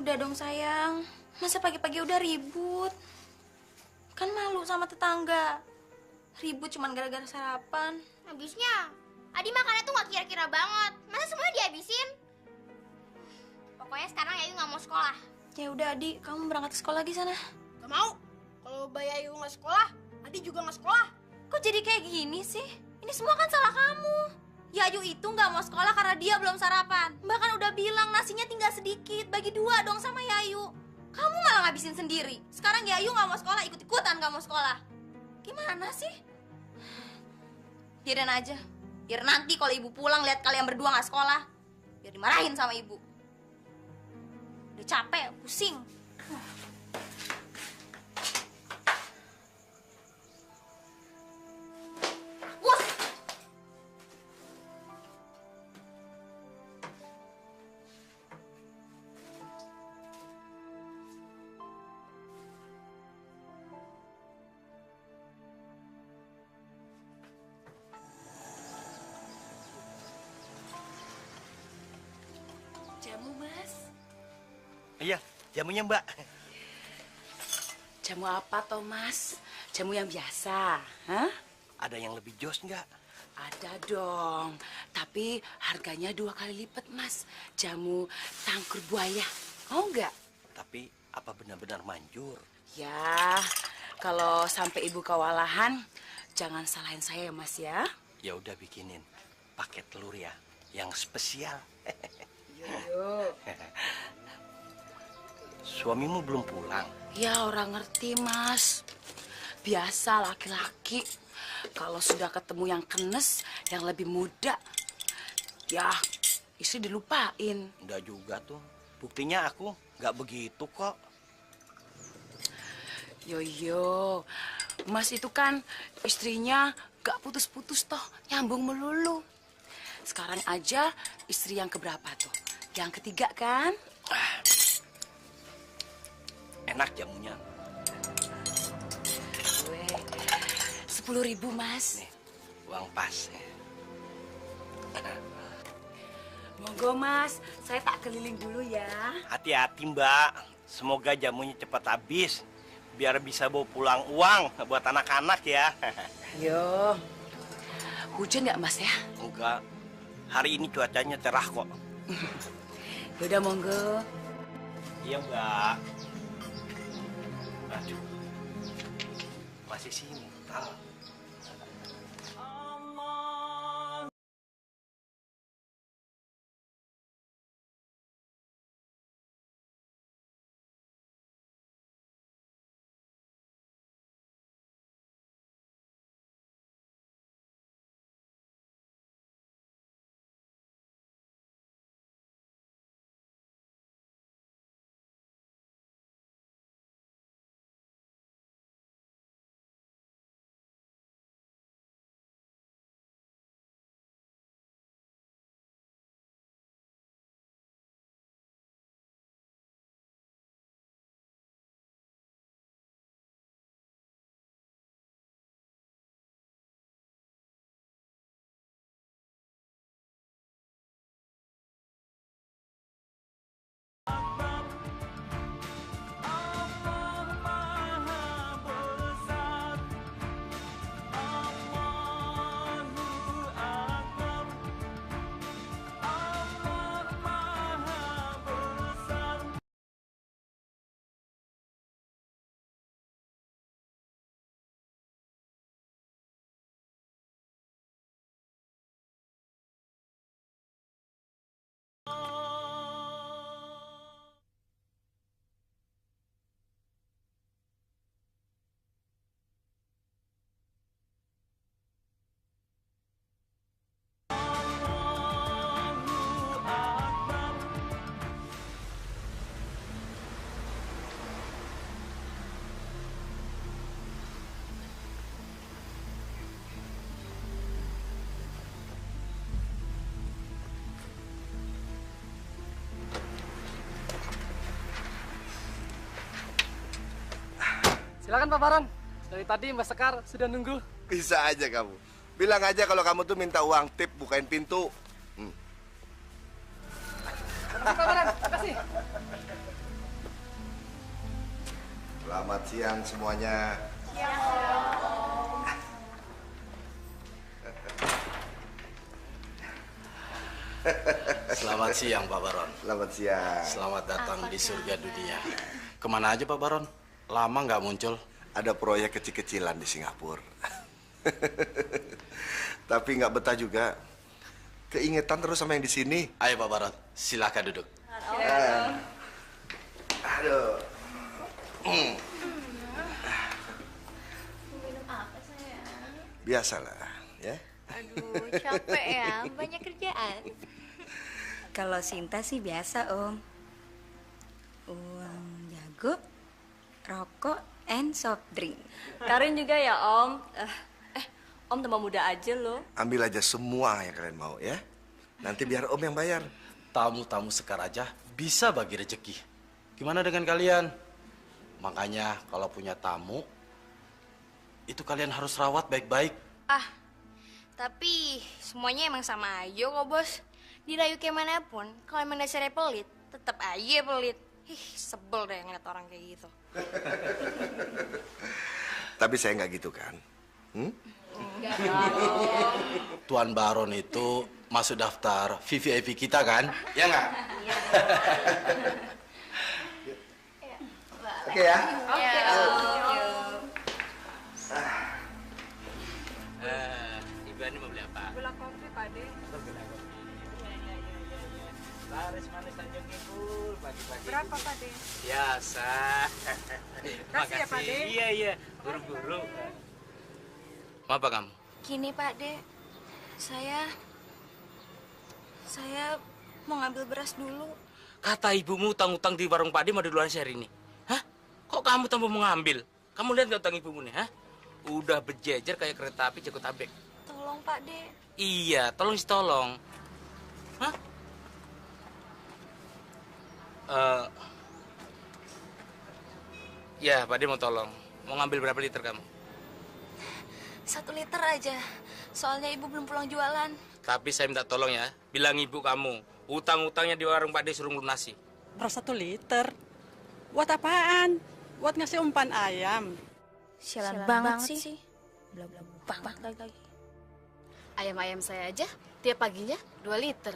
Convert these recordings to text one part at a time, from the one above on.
Udah dong sayang, masa pagi-pagi udah ribut? Kan malu sama tetangga. Ribut cuman gara-gara sarapan. Habisnya, Adi makannya tuh gak kira-kira banget. Masa semuanya dihabisin? Pokoknya sekarang Yayu gak mau sekolah. Ya udah Adi, kamu berangkat ke sekolah lagi sana. Gak mau. Kalau Mbak Yayu gak sekolah, Adi juga gak sekolah. Kok jadi kayak gini sih? Ini semua kan salah kamu. Yayu itu nggak mau sekolah karena dia belum sarapan. Bahkan udah bilang nasinya tinggal sedikit, bagi 2 dong sama Yayu. Kamu malah ngabisin sendiri. Sekarang Yayu nggak mau sekolah, ikut-ikutan nggak mau sekolah. Gimana sih? Biarin aja. Biar nanti kalau ibu pulang lihat kalian berdua nggak sekolah, biar dimarahin sama ibu. Udah capek, pusing. Jamu, Mas. Iya, jamunya Mbak. Jamu apa, Thomas? Jamu yang biasa, hah? Ada yang lebih jos nggak? Ada dong, tapi harganya 2 kali lipat, Mas. Jamu tangkur buaya, mau nggak? Tapi apa benar-benar manjur? Ya, kalau sampai ibu kewalahan, jangan salahin saya ya, Mas ya. Ya udah bikinin paket telur ya, yang spesial. Yuk. Suamimu belum pulang? Ya orang ngerti, Mas. Biasa laki-laki kalau sudah ketemu yang kenes, yang lebih muda, ya istri dilupain. Udah juga tuh. Buktinya aku nggak begitu kok. Yo, Mas itu kan istrinya gak putus-putus toh, nyambung melulu. Sekarang aja istri yang keberapa tuh? Yang ketiga kan? Enak jamunya. Gue 10.000, Mas. Nih, uang pas. Monggo, Mas. Saya tak keliling dulu ya. Hati-hati Mbak. Semoga jamunya cepat habis. Biar bisa bawa pulang uang buat anak-anak ya. Yo. Hujan nggak, Mas ya? Enggak. Hari ini cuacanya cerah kok. Yaudah, monggo. Iya Mbak. Aduh. Masih sini. Tahu. Silakan Pak Baron. Dari tadi Mbak Sekar sudah nunggu. Bisa aja kamu. Bilang aja kalau kamu tuh minta uang tip bukain pintu. Makasih Pak Baron, makasih. Selamat siang semuanya. Selamat siang Pak Baron. Selamat siang. Selamat datang di surga dunia. Kemana aja Pak Baron? Lama nggak muncul. Ada proyek kecil-kecilan di Singapura. Tapi nggak betah juga. Keingetan terus sama yang di sini. Ayo Pak Baron, silakan duduk. Aduh. Biasalah, ya. Aduh, capek ya, banyak kerjaan. Kalau Sinta sih biasa, Om. Uang jago, rokok, and soft drink. Karin juga ya, Om. Om tambah muda aja loh. Ambil aja semua yang kalian mau, ya. Nanti biar Om yang bayar. Tamu-tamu Sekar aja bisa bagi rezeki. Gimana dengan kalian? Makanya kalau punya tamu, itu kalian harus rawat baik-baik. Tapi semuanya emang sama aja kok, Bos. Dirayu kayak manapun, kalau emang dasarnya pelit, tetap aja pelit. Sebel deh ngeliat orang kayak gitu. Tapi saya nggak gitu kan? Tuan Baron itu masuk daftar VVIP kita kan? Ya nggak? Oke ya. Ibu Ani mau beli apa? Gula kopi, Pak De. Laris manis Tanjung Kidul pagi-pagi. Berapa, Pak De? Biasa. Kasih ya, Pak De. Iya, buru-buru. Mau apa kamu? Gini, Pak De. Saya mau ngambil beras dulu. Kata ibumu utang-utang di warung Pak De mau di luar hari ini. Hah? Kok kamu tanpa mengambil? Kamu lihat nggak utang ibumu nih, hah? Udah berjejer kayak kereta api Jabodetabek. Tolong, Pak De. Iya, tolong sih tolong. Hah? Ya, Pak De mau tolong. Mau ngambil berapa liter kamu? 1 liter aja. Soalnya ibu belum pulang jualan. Tapi saya minta tolong ya. Bilang ibu kamu, utang-utangnya di warung Pak De suruh lunasi. Beras 1 liter. Buat apaan? Buat ngasih umpan ayam. Sialan banget sih. Belum banget lagi. Ayam-ayam saya aja tiap paginya 2 liter.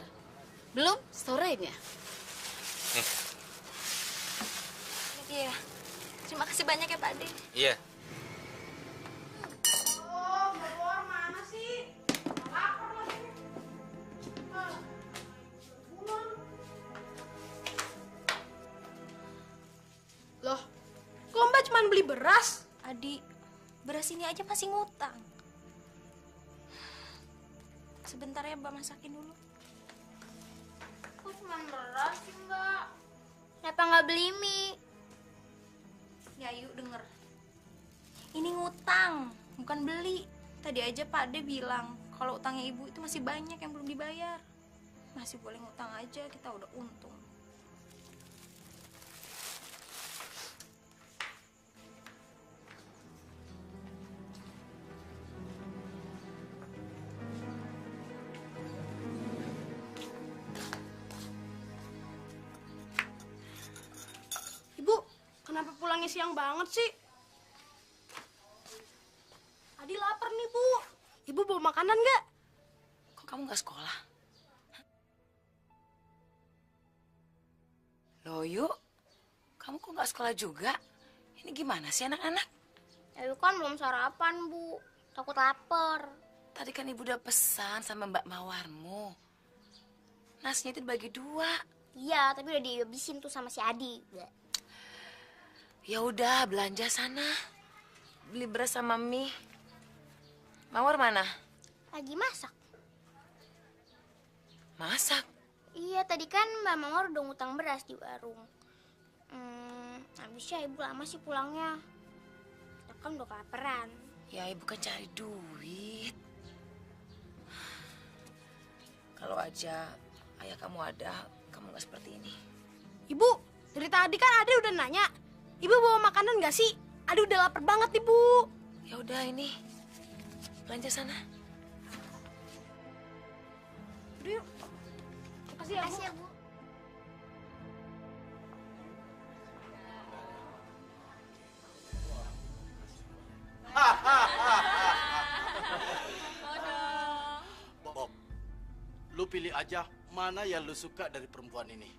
Belum storenya. Iya. Terima kasih banyak ya, Pak De. Iya. Loh, kok Mbak cuma beli beras? Adi, beras ini aja masih ngutang. Sebentar ya, Mbak masakin dulu. Kok cuma beras sih, Mbak? Kenapa nggak beli mie? Ya, yuk denger. Ini ngutang, bukan beli. Tadi aja Pak De bilang kalau utangnya ibu itu masih banyak yang belum dibayar. Masih boleh ngutang aja, kita udah untung. Ibu, kenapa pulangnya siang banget sih? Adi lapar nih, Bu. Ibu bawa makanan nggak? Kok kamu nggak sekolah? Loh, Yuk. Kamu kok nggak sekolah juga? Ini gimana sih anak-anak? Ibu kan belum sarapan, Bu. Takut lapar. Tadi kan ibu udah pesan sama Mbak Mawarmu. Nasinya itu dibagi 2. Iya, tapi udah dihabisin tuh sama si Adi. Ya udah, belanja sana. Beli beras sama mie. Mawar mana? Lagi masak. Masak? Iya, tadi kan Mbak Mawar udah ngutang beras di warung. Habisnya ibu lama sih pulangnya. Kita kan udah kelaparan. Ya, ibu kan cari duit. Kalau aja ayah kamu ada, kamu nggak seperti ini. Ibu, dari tadi kan Adi udah nanya. Ibu bawa makanan nggak sih? Adi udah lapar banget, Ibu. Ya udah ini. Belanja sana. Udah yuk. Makasih ya, Bu. Makasih ya, Bu. aja mana yang lu suka dari perempuan ini.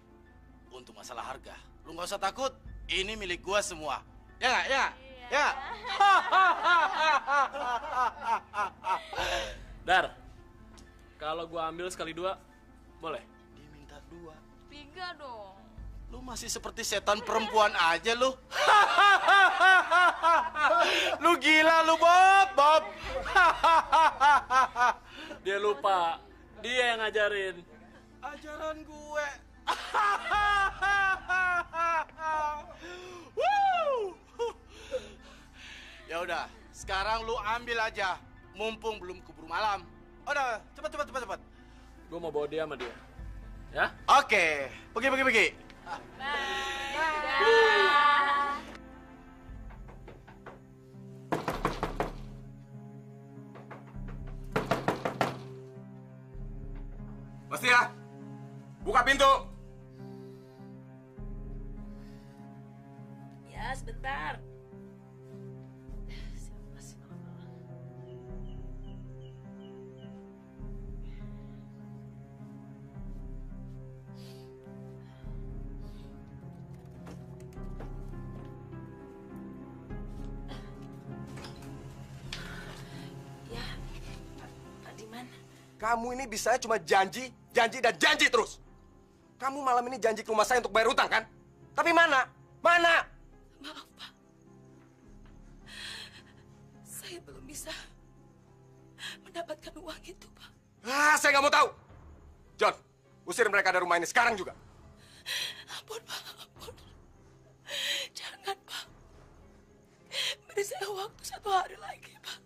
Untuk masalah harga, lu nggak usah takut. Ini milik gua semua. Ya nggak? Ya? Ya? Dar, kalau gua ambil sekali 2, boleh? Diminta 2. 3 dong. Lu masih seperti setan perempuan aja lu. Lu gila lu, Bob, Bob. Dia lupa, dia yang ngajarin. Ajaran gue. Ya udah, sekarang lu ambil aja, mumpung belum keburu malam. Udah, cepat. Gue mau bawa dia sama dia. Ya? Oke, pergi. Pasti ya. Buka pintu. Ya, sebentar. Ya, Pak Diman. Kamu ini bisanya cuma janji terus. Kamu malam ini janji ke rumah saya untuk bayar utang, kan? Tapi mana? Mana? Maaf, Pak. Saya belum bisa mendapatkan uang itu, Pak. Saya nggak mau tahu. John, usir mereka dari rumah ini sekarang juga. Ampun, Pak. Ampun. Jangan, Pak. Beri saya waktu 1 hari lagi, Pak.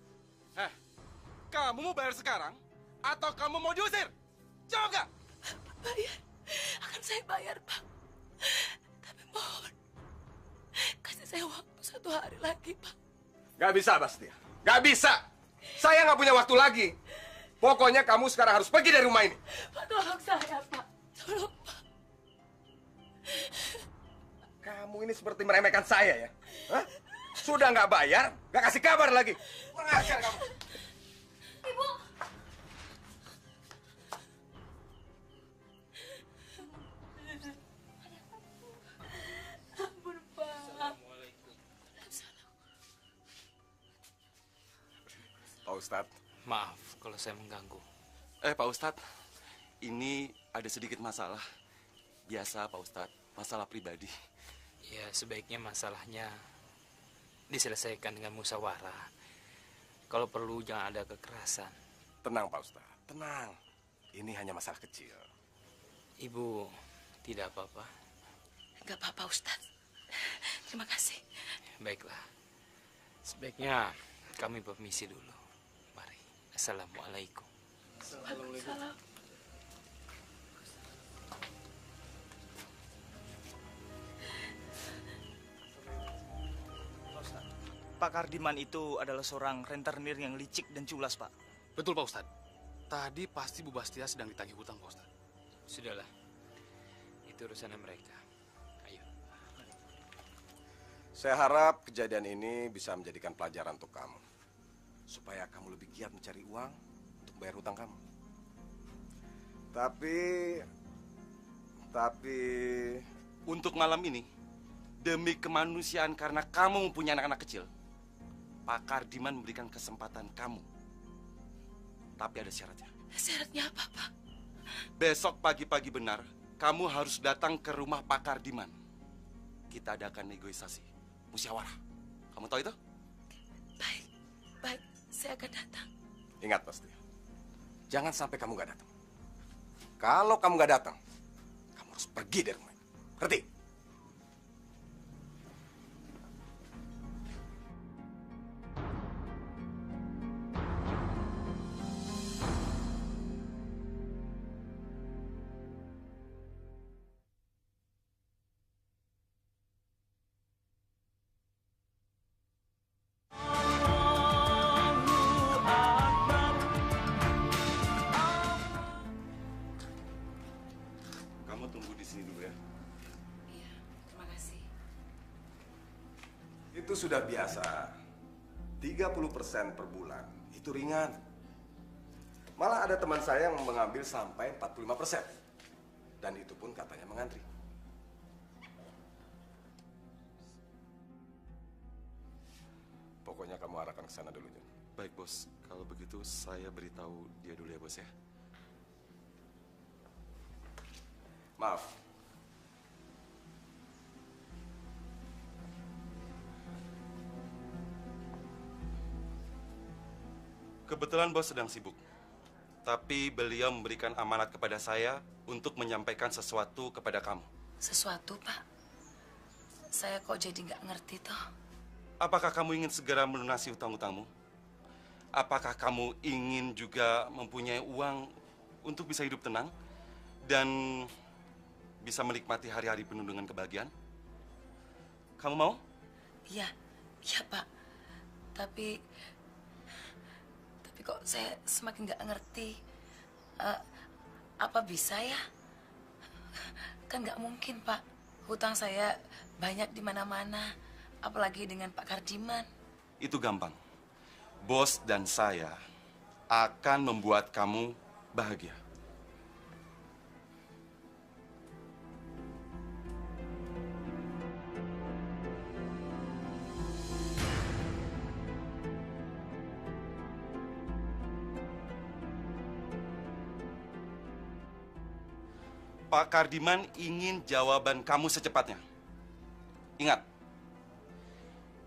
Kamu mau bayar sekarang? Atau kamu mau diusir? Jawab nggak? Bayar. Akan saya bayar, Pak. Tapi mohon, kasih saya waktu 1 hari lagi, Pak. Nggak bisa, Bastia. Nggak bisa. Saya nggak punya waktu lagi. Pokoknya kamu sekarang harus pergi dari rumah ini. Pak, tolong saya, Pak. Tolong, Pak. Kamu ini seperti meremehkan saya, ya? Hah? Sudah nggak bayar, nggak kasih kabar lagi. Mengajar kamu. Ibu. Ampun, Pak. Pak Ustadz. Maaf kalau saya mengganggu. Pak Ustadz, ini ada sedikit masalah. Biasa, Pak Ustadz, masalah pribadi. Ya, sebaiknya masalahnya diselesaikan dengan musyawarah. Kalau perlu jangan ada kekerasan. Tenang, Pak Ustadz, tenang. Ini hanya masalah kecil. Ibu tidak apa-apa. Enggak apa-apa, Ustaz. Terima kasih. Baiklah. Sebaiknya kami permisi dulu. Mari. Assalamualaikum. Waalaikumsalam. Pak Kardiman itu adalah seorang rentenir yang licik dan culas, Pak. Betul, Pak Ustadz. Tadi pasti Bu Bastia sedang ditagih hutang, Pak Ustadz. Sudahlah. Itu urusannya mereka. Ayo. Saya harap kejadian ini bisa menjadikan pelajaran untuk kamu. Supaya kamu lebih giat mencari uang untuk bayar hutang kamu. Tapi... Untuk malam ini, demi kemanusiaan karena kamu mempunyai anak-anak kecil, Pak Kardiman memberikan kesempatan kamu. Tapi ada syaratnya. Syaratnya apa, Pak? Besok pagi-pagi benar, kamu harus datang ke rumah Pak Kardiman. Kita adakan negosiasi, musyawarah. Kamu tahu itu? Baik, saya akan datang. Ingat, pasti. Jangan sampai kamu nggak datang. Kalau kamu nggak datang, kamu harus pergi dari rumah ini. Ngerti? Kamu tunggu di sini dulu ya. Iya, terima kasih. Itu sudah biasa. 30% per bulan. Itu ringan. Malah ada teman saya yang mengambil sampai 45%. Dan itu pun katanya mengantri. Pokoknya kamu arahkan ke sana dulu, Jun. Baik, Bos. Kalau begitu saya beritahu dia dulu ya, Bos ya. Maaf. Kebetulan Bos sedang sibuk. Tapi beliau memberikan amanat kepada saya untuk menyampaikan sesuatu kepada kamu. Sesuatu, Pak? Saya kok jadi nggak ngerti toh. Apakah kamu ingin segera melunasi hutang-hutangmu? Apakah kamu ingin juga mempunyai uang untuk bisa hidup tenang dan bisa menikmati hari-hari penuh dengan kebahagiaan? Kamu mau? Iya, iya Pak. Tapi kok saya semakin nggak ngerti. Apa bisa ya? Kan nggak mungkin Pak. Hutang saya banyak di mana-mana. Apalagi dengan Pak Kardiman. Itu gampang. Bos dan saya akan membuat kamu bahagia. Pak Kardiman ingin jawaban kamu secepatnya. Ingat,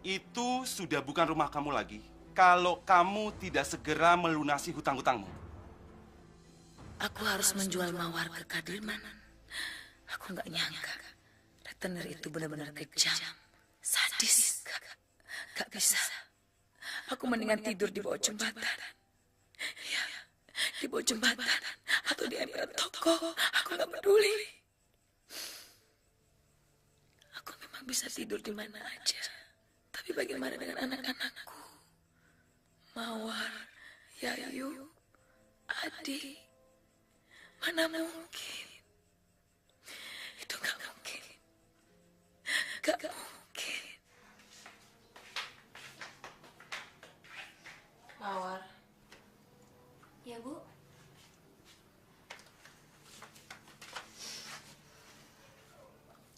itu sudah bukan rumah kamu lagi kalau kamu tidak segera melunasi hutang-hutangmu. Aku harus menjual Mawar ke Kardiman. Aku nggak nyangka. Retenir itu benar-benar kejam. Sadis. Gak bisa. Aku mendingan tidur di bawah jembatan. Ya, di bawah jembatan. Atau di emperan toko. Aku nggak peduli. Aku memang bisa tidur di mana aja. Tapi bagaimana dengan anak-anakku? Mawar, Yayu, Adi. Mana mungkin? Itu gak mungkin. Gak mungkin. Mawar. Ya, Bu.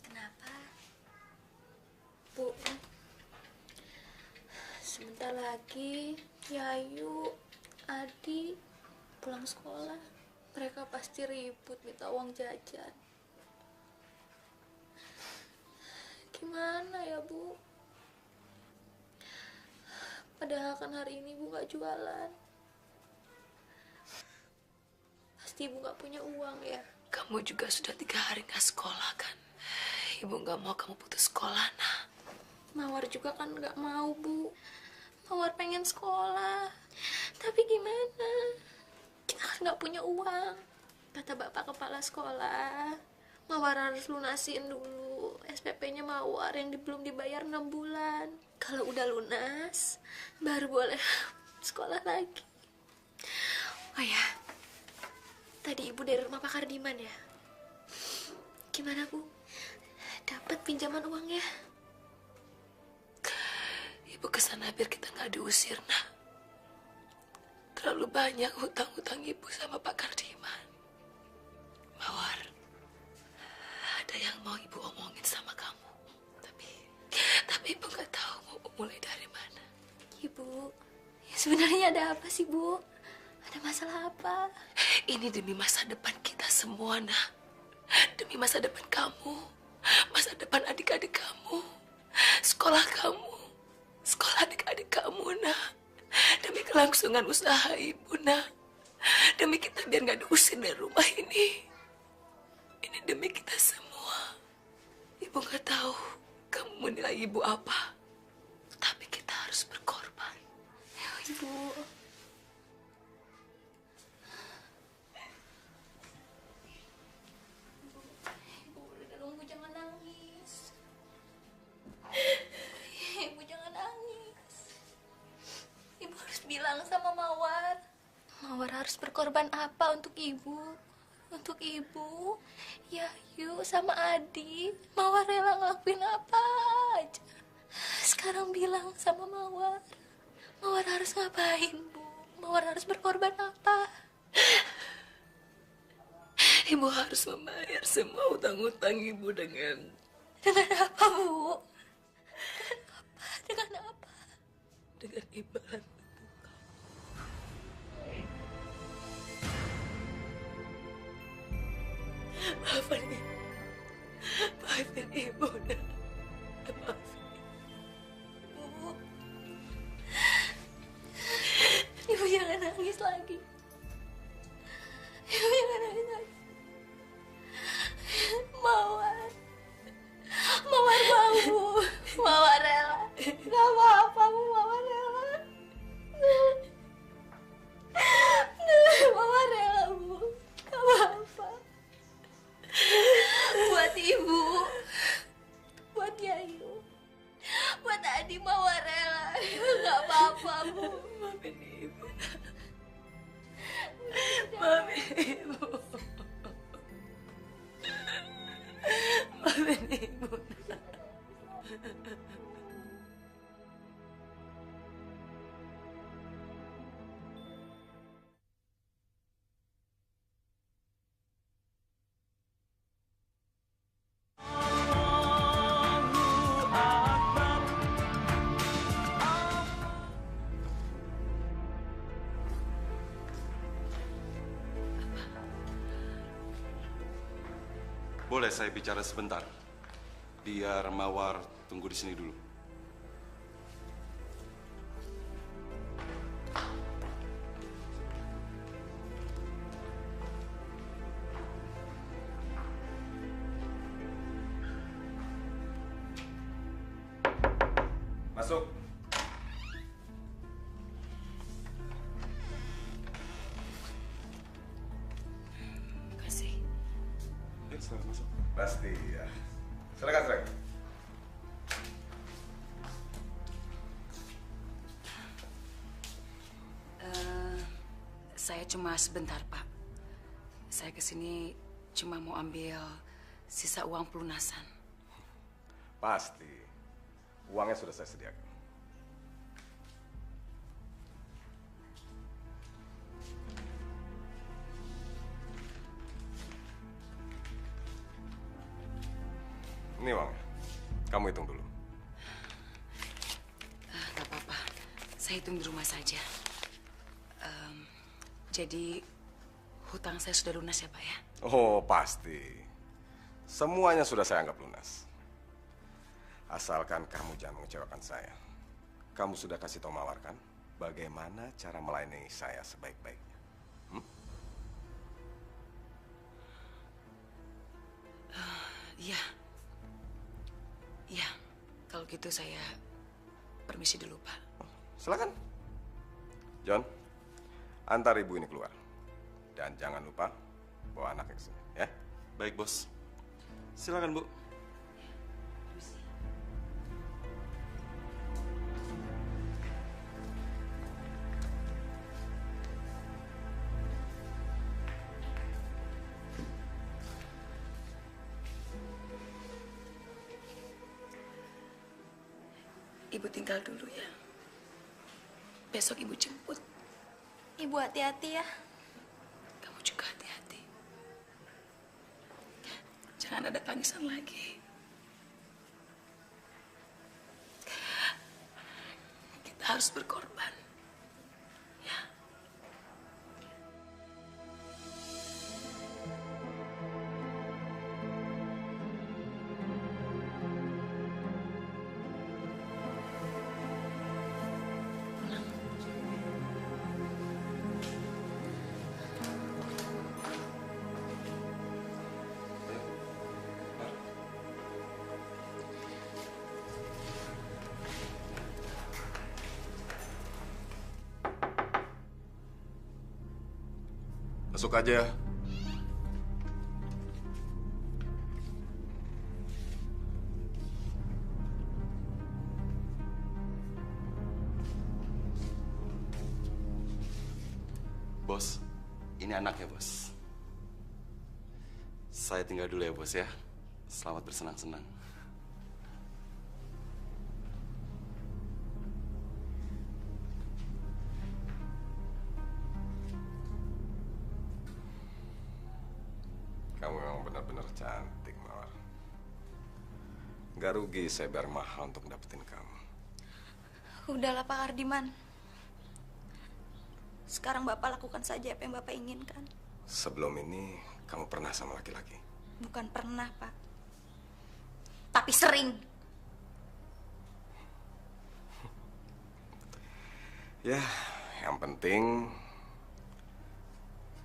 Kenapa? Bu, sebentar lagi Yayu, Adi pulang sekolah. Mereka pasti ribut minta uang jajan. Gimana ya, Bu? Padahal kan hari ini Bu gak jualan. Pasti Ibu gak punya uang ya. Kamu juga sudah 3 hari gak sekolah kan? Ibu gak mau kamu putus sekolah, nah. Mawar juga kan gak mau, Bu. Mawar pengen sekolah. Tapi gimana? Kita kan gak punya uang. Kata Bapak Kepala Sekolah, Mawar harus lunasin dulu SPP-nya Mawar yang belum dibayar 6 bulan. Kalau udah lunas, baru boleh sekolah lagi. Oh ya, tadi Ibu dari rumah Pak Kardiman ya? Gimana, Bu? Dapat pinjaman uangnya? Ibu kesana biar kita nggak diusir, nah. Terlalu banyak hutang-hutang ibu sama Pak Kardiman. Mawar, ada yang mau ibu omongin sama kamu. Tapi ibu nggak tahu mau mulai dari mana. Ibu, ya sebenarnya ada apa sih, Bu? Ada masalah apa? Ini demi masa depan kita semua, nah. Demi masa depan kamu, masa depan adik-adik kamu, sekolah kamu, sekolah adik-adik kamu, nah. Demi kelangsungan usaha ibu, nah. Demi kita biar nggak diusir dari rumah ini. Ini demi kita semua. Ibu nggak tahu kamu menilai ibu apa, tapi kita harus berkorban. Ibu. Ibu jangan nangis. Ibu jangan nangis. Ibu harus bilang sama Mawar. Mawar harus berkorban apa untuk ibu? Untuk ibu, Yayu sama Adi. Mawar rela ngelakuin apa aja. Sekarang bilang sama Mawar. Mawar harus ngapain, Bu? Mawar harus berkorban apa? Ibu harus membayar semua utang-utang ibu dengan apa, Bu? Dengan apa? Dengan imbalan. Maafin ibu. Maafin ibu, Nak. Maafin. Bu. Ibu jangan nangis lagi. Ibu jangan nangis lagi. Mawar. Mawar mau, Bu. Mawar rela. Gak apa-apa, Bu. Mawar rela. Mawar rela, Bu. Gak apa-apa. Buat ibu, buat Yayu, buat Adi Mawar rela. Gak apa-apa, Bu. Maafin ibu. Maafin ibu. Maafin ibu. Boleh saya bicara sebentar? Biar Mawar tunggu di sini dulu. Masuk. Makasih. Ya, silakan masuk. Pasti ya. Silakan, silakan. Saya cuma sebentar, Pak. Saya kesini cuma mau ambil sisa uang pelunasan. Pasti. Uangnya sudah saya sediakan. Ini uangnya. Kamu hitung dulu. Gak apa-apa. Saya hitung di rumah saja. Jadi hutang saya sudah lunas ya, Pak ya? Oh, pasti. Semuanya sudah saya anggap lunas. Asalkan kamu jangan mengecewakan saya. Kamu sudah kasih tahu Mawar kan bagaimana cara melayani saya sebaik-baiknya. Iya. Iya. Kalau gitu saya permisi dulu, Pak. Silakan. John, antar ibu ini keluar. Dan jangan lupa bawa anaknya ke sini, ya. Baik, Bos. Silakan, Bu. Ibu tinggal dulu ya. Besok ibu jemput. Ibu hati-hati ya. Kamu juga hati-hati. Jangan ada tangisan lagi. Kita harus berkorban. Ya. Masuk aja. Bos, ini anaknya, Bos. Saya tinggal dulu ya, Bos ya. Selamat bersenang-senang. Gak rugi saya bayar mahal untuk dapetin kamu. Udahlah Pak Kardiman. Sekarang Bapak lakukan saja apa yang Bapak inginkan. Sebelum ini, kamu pernah sama laki-laki? Bukan pernah, Pak. Tapi sering. Ya, yang penting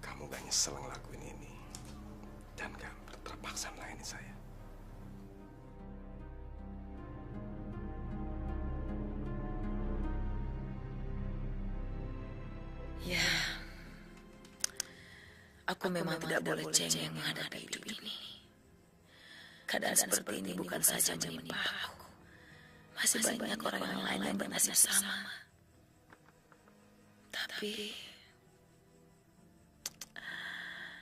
kamu gak nyesel ngelakuin ini. Dan gak terpaksa melayani saya. Ya, aku memang tidak boleh cengeng menghadapi hidup ini. Keadaan seperti ini bukan saja menimpa aku. Masih banyak orang yang lain yang bernasib sama. Tapi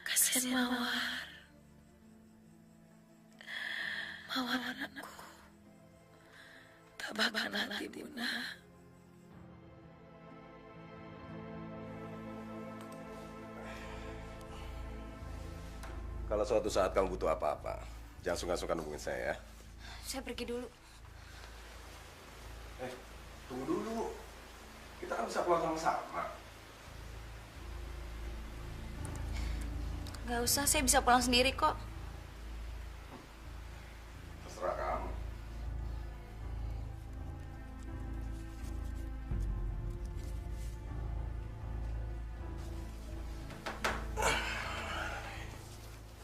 kasihan Mawar. Mawar anakku. Tak bakal nanti Bunda. Kalau suatu saat kamu butuh apa-apa, jangan sungkan-sungkan hubungin saya ya. Saya pergi dulu. Tunggu dulu. Kita kan bisa pulang sama-sama. Gak usah, saya bisa pulang sendiri kok. Terserah kamu.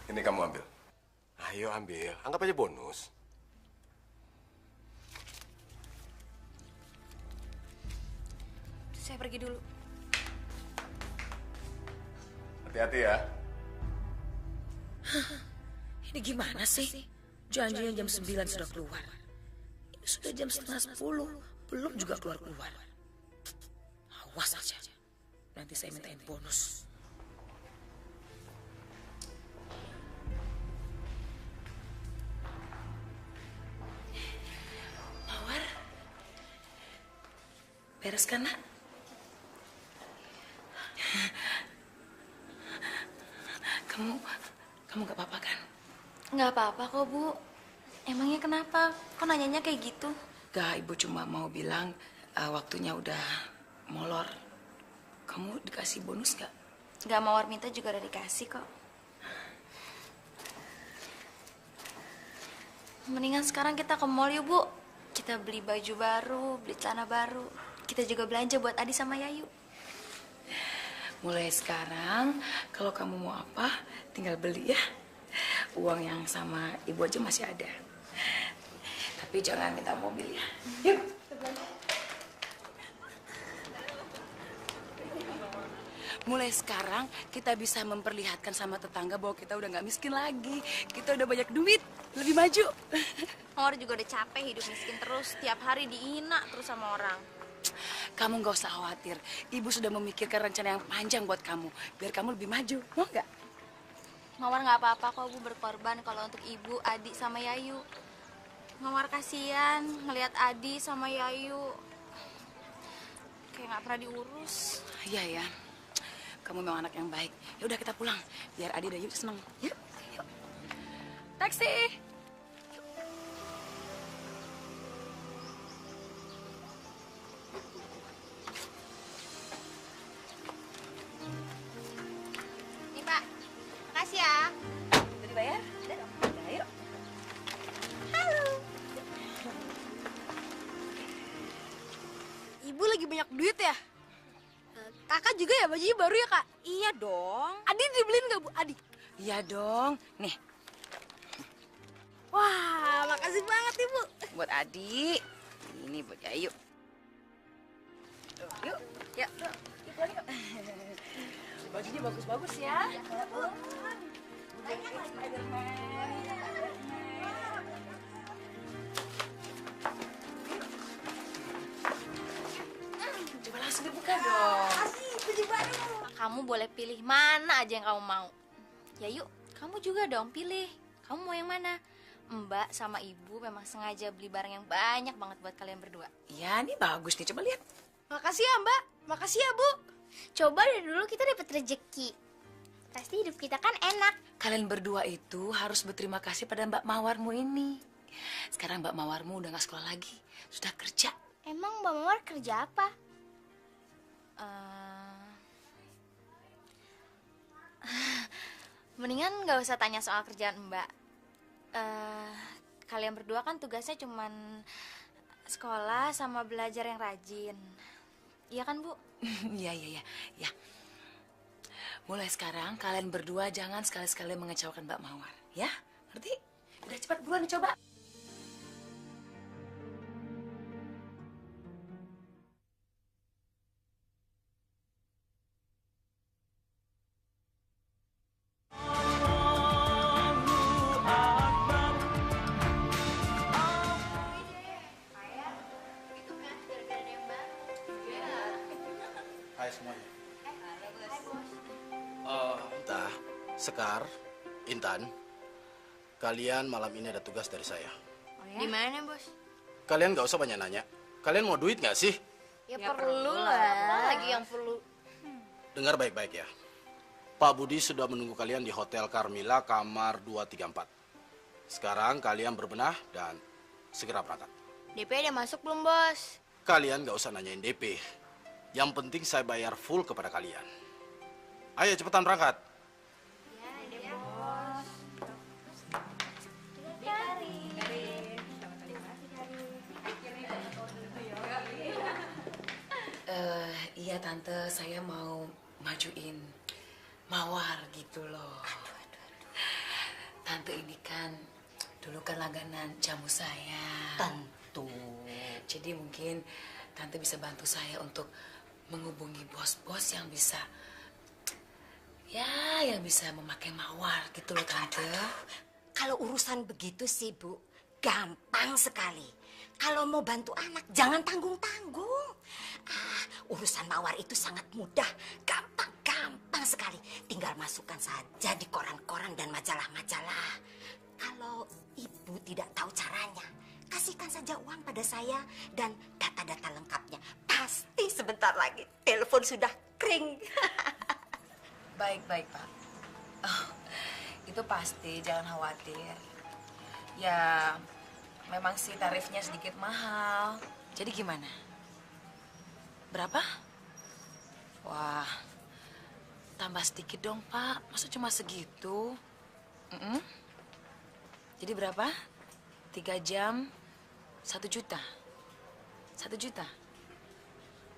Ini kamu ambil. Ayo ambil, anggap aja bonus. Saya pergi dulu. Hati-hati ya. Ini gimana sih? Janjinya jam 9 sudah keluar. Ini sudah jam setengah 10, belum juga keluar-keluar. Awas aja. Nanti saya mintain bonus. Mawar, beres kan, Nak? Kamu gak apa-apa kan? Nggak apa-apa kok, Bu. Emangnya kenapa? Kok nanyanya kayak gitu? Gak, Ibu cuma mau bilang waktunya udah molor. Kamu dikasih bonus gak? Nggak Mawar minta juga udah dikasih kok. Mendingan sekarang kita ke mall yuk, Bu. Kita beli baju baru, beli celana baru. Kita juga belanja buat Adi sama Yayu. Mulai sekarang, kalau kamu mau apa, tinggal beli ya. Uang yang sama Ibu aja masih ada. Tapi jangan minta mobil ya. Yuk. Mulai sekarang, kita bisa memperlihatkan sama tetangga bahwa kita udah nggak miskin lagi. Kita udah banyak duit, lebih maju. Mawar juga udah capek hidup miskin terus. Tiap hari dihina terus sama orang. Kamu nggak usah khawatir. Ibu sudah memikirkan rencana yang panjang buat kamu. Biar kamu lebih maju, mau nggak? Mawar nggak apa-apa kok, Bu, berkorban kalau untuk Ibu, Adi, sama Yayu. Mawar kasihan ngelihat Adi sama Yayu kayak nggak pernah diurus. Iya ya, kamu memang anak yang baik. Ya udah kita pulang, biar Adi dan Yayu seneng. Yuk, yuk. Taksi. Nih Pak, makasih ya. Udah dibayar? Udah dong. Udah, yuk. Halo. Ibu lagi banyak duit ya? Kakak juga ya bajunya baru ya, Kak? Iya dong. Adi dibeliin nggak, Bu? Adi? Iya dong. Nih, Wah, makasih banget, Ibu. buat Adi. Ini buat Yayu. Yuk, yuk. Bajunya bagus-bagus ya. Coba langsung dibuka dong. Kamu boleh pilih mana aja yang kamu mau. Yayu, kamu juga dong pilih. Kamu mau yang mana? Mbak sama Ibu memang sengaja beli barang yang banyak banget buat kalian berdua. Iya, ini bagus nih. Coba lihat. Makasih ya, Mbak. Makasih ya, Bu. Coba dari dulu kita dapat rezeki. Pasti hidup kita kan enak. Kalian berdua itu harus berterima kasih pada Mbak Mawarmu ini. Sekarang Mbak Mawarmu udah gak sekolah lagi, sudah kerja. Emang Mbak Mawar kerja apa? Mendingan nggak usah tanya soal kerjaan Mbak. Kalian berdua kan tugasnya cuman sekolah sama belajar yang rajin. Iya kan, Bu? Iya. Mulai sekarang kalian berdua jangan sekali-sekali mengecewakan Mbak Mawar, ya? Ngerti? Udah cepat buruan dicoba. Hai semuanya. Entah, Sekar, Intan, kalian malam ini ada tugas dari saya. Di mana, Bos? Kalian nggak usah banyak nanya. Kalian mau duit nggak sih? Ya, perlu lah. Apa lagi yang perlu? Dengar baik-baik ya. Pak Budi sudah menunggu kalian di Hotel Carmila kamar 234. Sekarang kalian berbenah dan segera berangkat. DP udah masuk belum, Bos? Kalian nggak usah nanyain DP. Yang penting saya bayar full kepada kalian. Ayo cepetan berangkat. Iya Tante, saya mau majuin Mawar gitu loh. Tante ini kan dulu kan langganan jamu saya. Tentu. Jadi mungkin Tante bisa bantu saya untuk menghubungi bos-bos yang bisa memakai Mawar gitu loh Tante. Kalau urusan begitu sih Bu, gampang sekali. Kalau mau bantu anak, jangan tanggung-tanggung. Urusan Mawar itu sangat mudah, gampang sekali. Tinggal masukkan saja di koran-koran dan majalah-majalah. Kalau Ibu tidak tahu caranya, kasihkan saja uang pada saya dan data-data lengkapnya. Pasti sebentar lagi telepon sudah kering. Baik Pak. Oh, itu pasti, jangan khawatir. Ya, memang sih tarifnya sedikit mahal. Jadi gimana? Berapa? Wah, tambah sedikit dong Pak. Masa cuma segitu? Jadi berapa? 3 jam, 1 juta. 1 juta?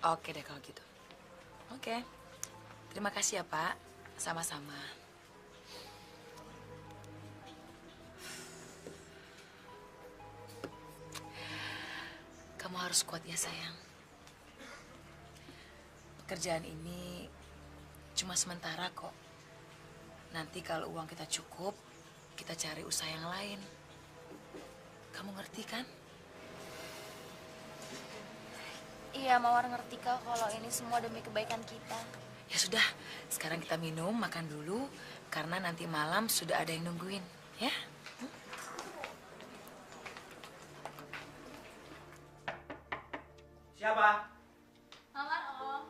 Oke deh kalau gitu. Oke. Terima kasih ya Pak. Sama-sama. Kamu harus kuat ya sayang. Pekerjaan ini cuma sementara kok. Nanti kalau uang kita cukup, kita cari usaha yang lain. Kamu ngerti kan? Iya, Mawar ngerti kok kalau ini semua demi kebaikan kita. Ya sudah, sekarang kita minum, makan dulu. Karena nanti malam sudah ada yang nungguin, ya? Siapa? Mawar, Om.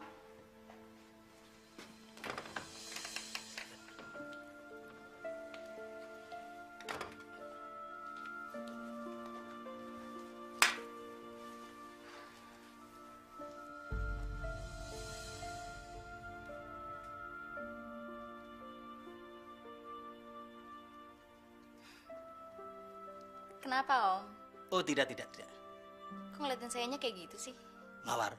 Kenapa, Om? Oh, tidak. Kok ngeliatin sayanya kayak gitu sih? Mawar,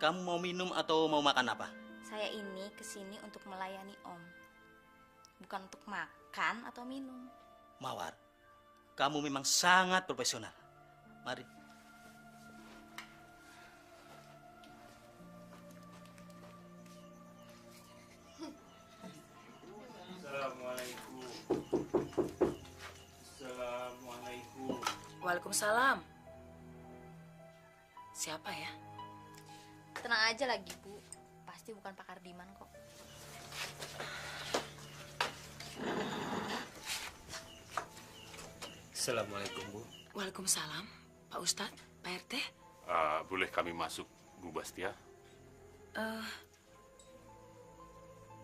kamu mau minum atau mau makan apa? Saya ini kesini untuk melayani Om. Bukan untuk makan atau minum. Mawar, kamu memang sangat profesional. Mari. Assalamualaikum. Assalamualaikum. Waalaikumsalam. Siapa ya? Tenang aja lagi, Bu. Pasti bukan Pak Kardiman kok. Assalamualaikum, Bu. Waalaikumsalam. Pak Ustadz, Pak RT. Boleh kami masuk, Bu Bastia?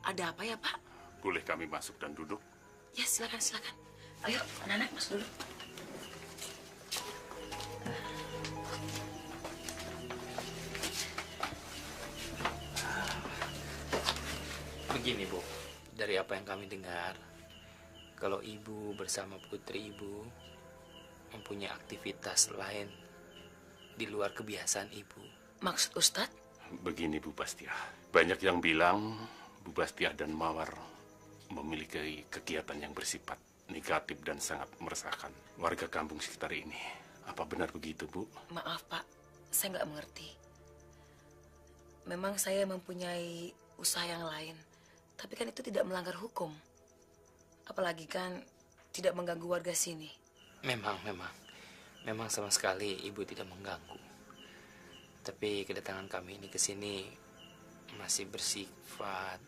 Ada apa ya, Pak? Boleh kami masuk dan duduk? Ya, silakan. Ayo, anak-anak masuk dulu. Begini Bu, dari apa yang kami dengar, kalau ibu bersama putri ibu mempunyai aktivitas lain di luar kebiasaan ibu. Maksud Ustadz? Begini Bu Bastiah, banyak yang bilang Bu Bastiah dan Mawar memiliki kegiatan yang bersifat negatif dan sangat meresahkan warga kampung sekitar ini. Apa benar begitu, Bu? Maaf Pak, saya nggak mengerti. Memang saya mempunyai usaha yang lain, tapi kan itu tidak melanggar hukum. Apalagi kan tidak mengganggu warga sini. Memang sama sekali ibu tidak mengganggu. Tapi kedatangan kami ini ke sini masih bersifat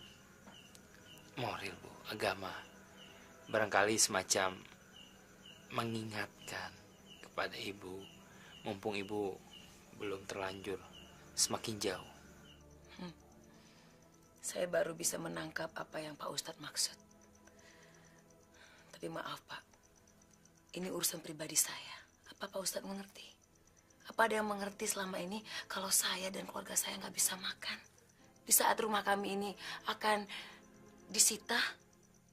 moral, Bu, agama. Barangkali semacam mengingatkan kepada ibu, mumpung ibu belum terlanjur semakin jauh. Saya baru bisa menangkap apa yang Pak Ustadz maksud. Tapi maaf Pak, ini urusan pribadi saya. Apa Pak Ustadz mengerti? Apa ada yang mengerti selama ini kalau saya dan keluarga saya nggak bisa makan? Di saat rumah kami ini akan disita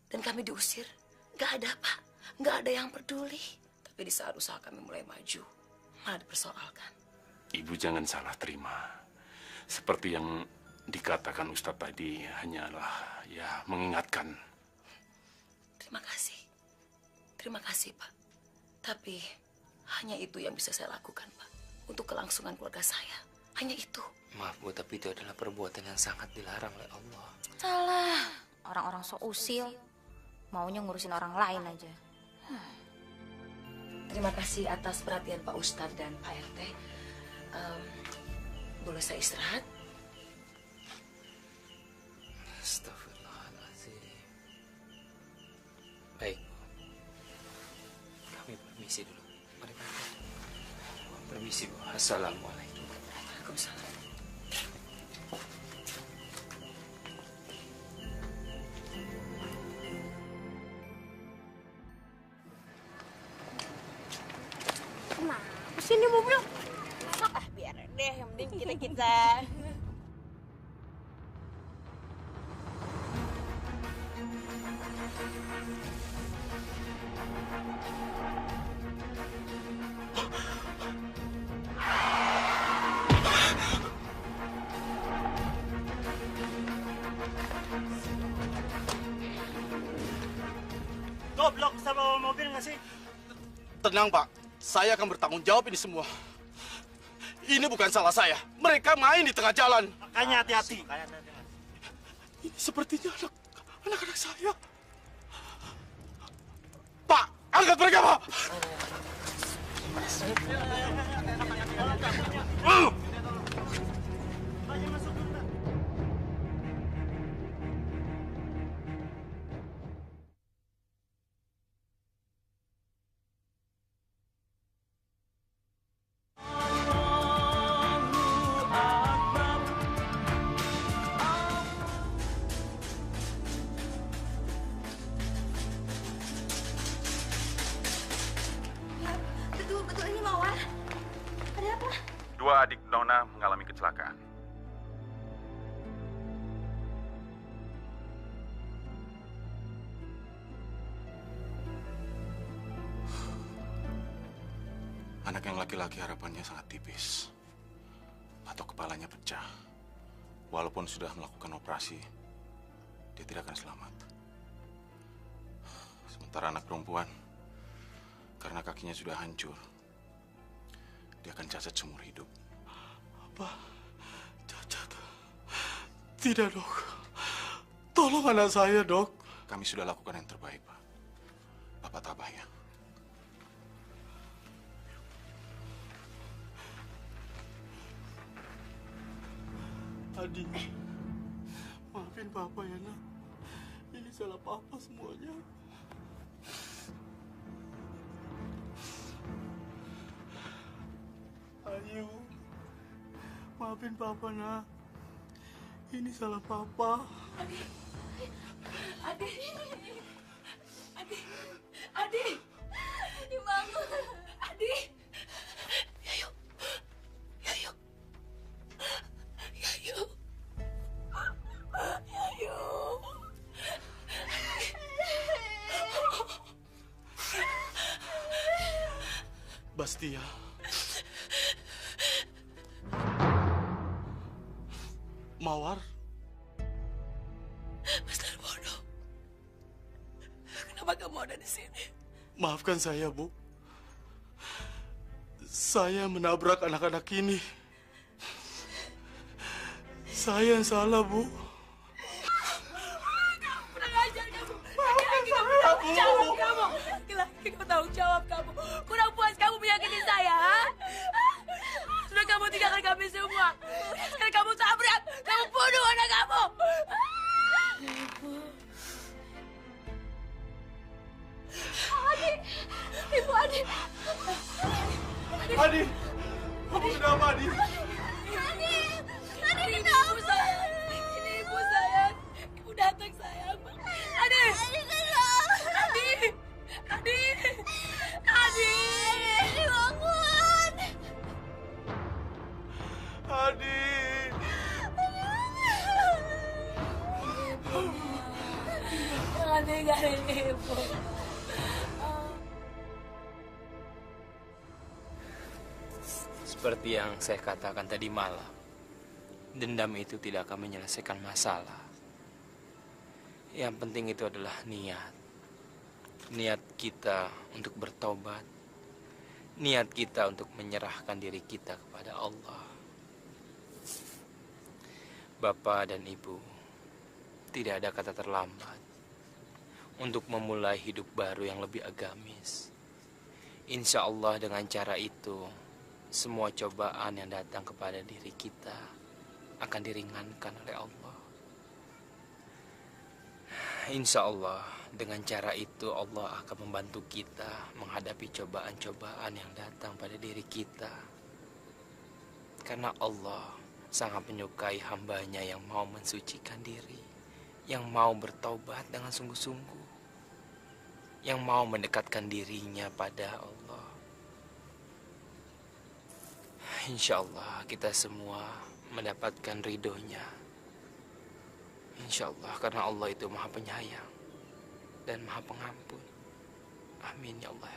dan kami diusir, nggak ada Pak, nggak ada yang peduli. Tapi di saat usaha kami mulai maju, malah dipersoalkan. Ibu jangan salah terima. Seperti yang dikatakan Ustadz tadi hanyalah ya mengingatkan. Terima kasih Pak. Tapi hanya itu yang bisa saya lakukan Pak. Untuk kelangsungan keluarga saya. Hanya itu. Maaf Bu, tapi itu adalah perbuatan yang sangat dilarang oleh Allah. Salah. Orang-orang sok usil. Maunya ngurusin orang lain aja. Terima kasih atas perhatian Pak Ustadz dan Pak RT. Boleh saya istirahat? Astagfirullahaladzim. Baik, Bu. Kami permisi dulu. Mari Pak. Permisi, Bu. Assalamualaikum. Waalaikumsalam. Kenapa sih ini mobil? Biar deh, yang penting kita. Goblok sama mobil nggak sih? Tenang Pak, saya akan bertanggung jawab ini semua. Ini bukan salah saya. Mereka main di tengah jalan. Makanya hati-hati. Ini sepertinya anak-anak saya. Pak, angkat mereka Pak. Betul ini Mawar. Ada apa? Dua adik Nona mengalami kecelakaan. Anak yang laki-laki harapannya sangat tipis. Atau kepalanya pecah. Walaupun sudah melakukan operasi, dia tidak akan selamat. Sementara anak perempuan, karena kakinya sudah hancur, dia akan cacat seumur hidup. Apa? Cacat? Tidak, Dok. Tolong anak saya, Dok. Kami sudah lakukan yang terbaik, Pak. Bapak tabah ya. Adi, maafin Papa ya, Nak. Ini salah Papa semuanya. Ayo, maafin Papa, Nak. Ini salah Papa. Adi. Dibangun. Adi. Yayu. Yayu. Bastia. Mawar. Mas Darmono, kenapa kamu ada di sini? Maafkan saya, Bu. Saya menabrak anak-anak ini. Saya yang salah, Bu. Kurang ajar kamu. Laki-laki kamu tanggung jawab kamu. Laki-laki kamu tanggung jawab kamu. Kurang puas kamu menyakiti saya, ha? Sudah kamu tinggalkan kami semua. Sekarang kamu tabrak. Kamu bunuh anak kamu. Adi, Ibu Adi. Adi, kamu kenapa, Adi? Adi, Ini ibu sayang. Ini ibu sayang. Ibu datang sayang. Adi. Adi. Adi. Adi. Adi, bangun. Adi. Jangan tinggalin ibu. Seperti yang saya katakan tadi malam, dendam itu tidak akan menyelesaikan masalah. Yang penting itu adalah niat. Niat kita untuk bertobat. Niat kita untuk menyerahkan diri kita kepada Allah. Bapak dan Ibu, tidak ada kata terlambat untuk memulai hidup baru yang lebih agamis. Insya Allah dengan cara itu, semua cobaan yang datang kepada diri kita akan diringankan oleh Allah. Insya Allah dengan cara itu Allah akan membantu kita menghadapi cobaan-cobaan yang datang pada diri kita. Karena Allah sangat menyukai hambanya yang mau mensucikan diri, yang mau bertobat dengan sungguh-sungguh, yang mau mendekatkan dirinya pada Allah. Insya Allah kita semua mendapatkan ridhonya. Insya Allah karena Allah itu maha penyayang dan maha pengampun. Amin ya Allah.